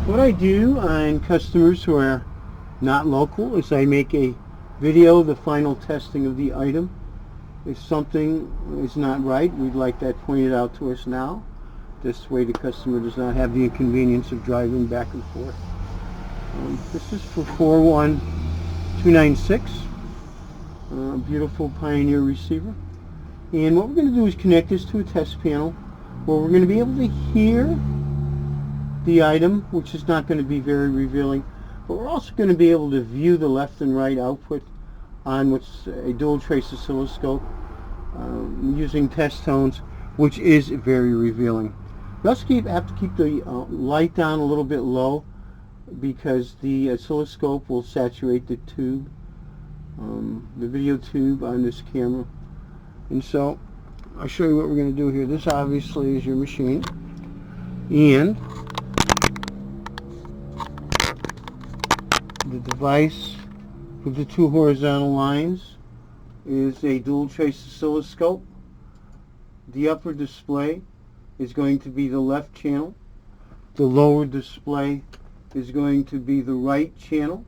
What I do on customers who are not local is I make a video, the final testing of the item. If something is not right, we'd like that pointed out to us now. This way the customer does not have the inconvenience of driving back and forth. This is for 41296, beautiful Pioneer receiver. And what we're going to do is connect this to a test panel where we're going to be able to hear the item, which is not going to be very revealing, but we're also going to be able to view the left and right output on what's a dual trace oscilloscope using test tones, which is very revealing. We also have to keep the light down a little bit low because the oscilloscope will saturate the tube, the video tube on this camera. And so I'll show you what we're going to do here. This obviously is your machine, and the device with the two horizontal lines is a dual trace oscilloscope. The upper display is going to be the left channel. The lower display is going to be the right channel.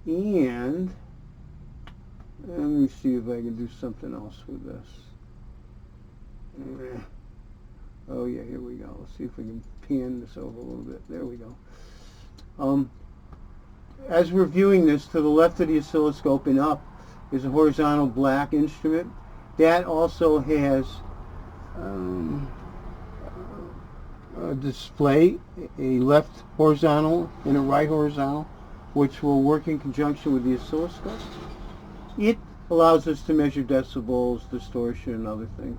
And let me see if I can do something else with this. Oh yeah, here we go. Let's see if we can pan this over a little bit. There we go. As we're viewing this, to the left of the oscilloscope and up is a horizontal black instrument. That also has a display, a left horizontal and a right horizontal, which will work in conjunction with the oscilloscope. It allows us to measure decibels, distortion, and other things.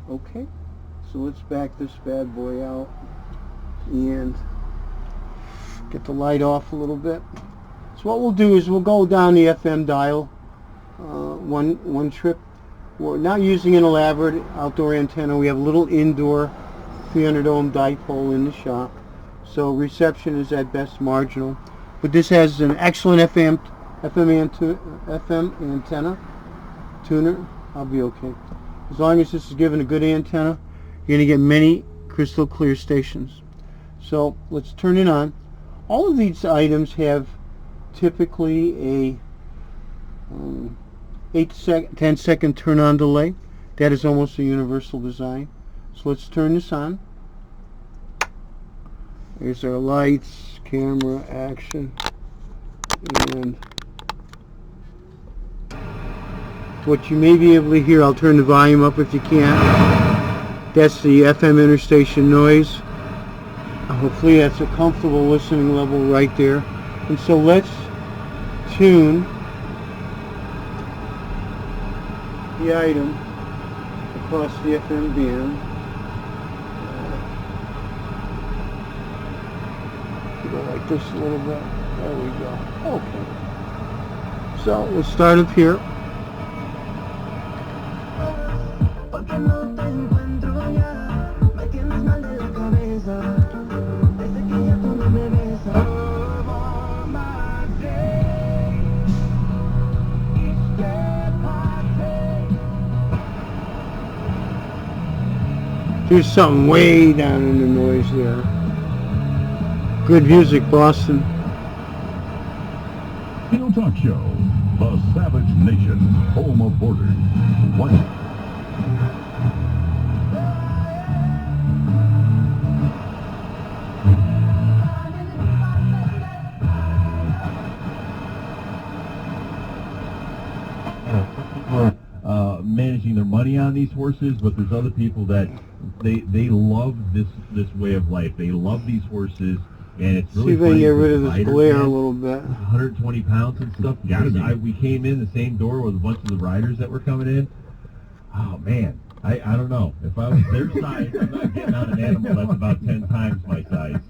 Okay, so let's back this bad boy out and get the light off a little bit. So what we'll do is we'll go down the FM dial one trip. We're not using an elaborate outdoor antenna. We have a little indoor 300 ohm dipole in the shop, so reception is at best marginal. But this has an excellent FM antenna tuner. I'll be okay. As long as this is given a good antenna, you're going to get many crystal clear stations. So let's turn it on. All of these items have typically a 10 second turn on delay. That is almost a universal design. So let's turn this on. There's our lights, camera, action, and what you may be able to hear, I'll turn the volume up if you can't. That's the FM interstation noise. Hopefully that's a comfortable listening level right there. And so let's tune the item across the FM band. Go like this a little bit. There we go. Okay. So let's start up here. There's something way down in the noise there. Good music, Boston. Kino Talk Show, the Savage Nation, home of borders. What? Managing their money on these horses, but there's other people that they love this way of life. They love these horses, and it's really see if I can get rid of this glare a little bit. 120 pounds and stuff. We came in the same door with a bunch of the riders that were coming in. Oh man, I don't know. If I was their size, I'm not getting on an animal that's about 10 times my size.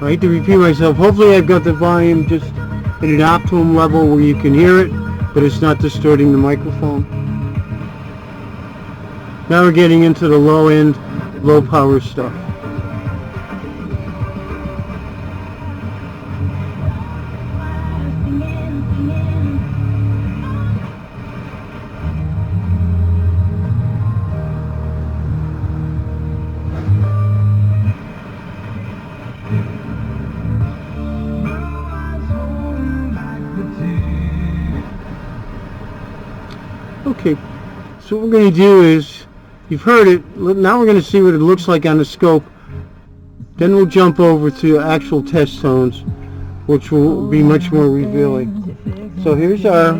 I hate to repeat myself. Hopefully I've got the volume just at an optimum level where you can hear it, but it's not distorting the microphone. Now we're getting into the low end, low power stuff. Okay, so what we're going to do is, you've heard it, now we're going to see what it looks like on the scope. Then we'll jump over to actual test tones, which will be much more revealing. So here's our...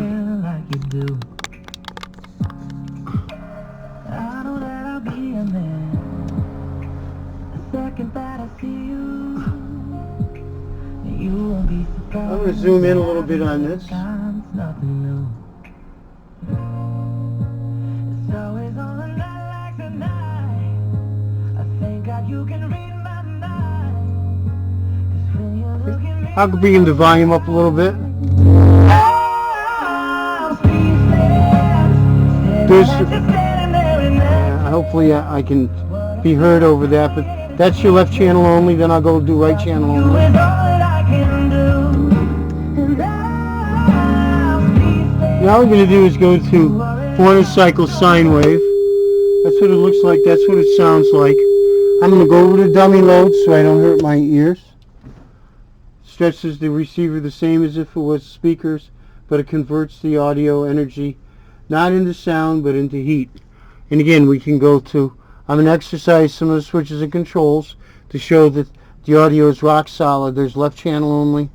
I'm going to zoom in a little bit on this. I'll bring the volume up a little bit. Hopefully I can be heard over that, but that's your left channel only, then I'll go do right channel only. Now what we're going to do is go to 400 cycle sine wave. That's what it looks like, that's what it sounds like. I'm going to go over the dummy load so I don't hurt my ears. Stretches the receiver the same as if it was speakers, but it converts the audio energy not into sound but into heat. And again, we can go to, I'm going to exercise some of the switches and controls to show that the audio is rock solid. There's left channel only,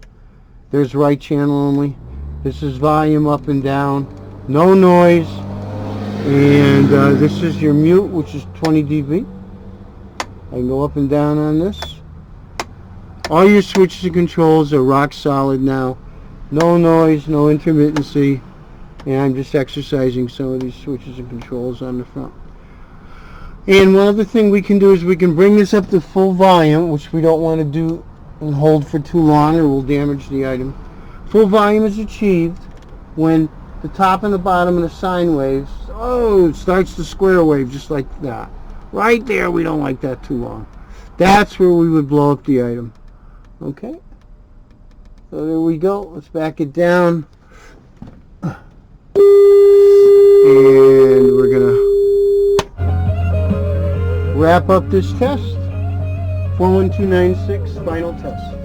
there's right channel only. This is volume up and down, no noise, and this is your mute, which is 20 dB. I can go up and down on this. All your switches and controls are rock solid now. No noise, no intermittency, and I'm just exercising some of these switches and controls on the front. And one other thing we can do is we can bring this up to full volume, which we don't want to do and hold for too long or we'll damage the item. Full volume is achieved when the top and the bottom of the sine waves, it starts the square wave just like that. Right there, we don't like that too long. That's where we would blow up the item. Okay, so there we go. Let's back it down. And we're going to wrap up this test. 41296 final test.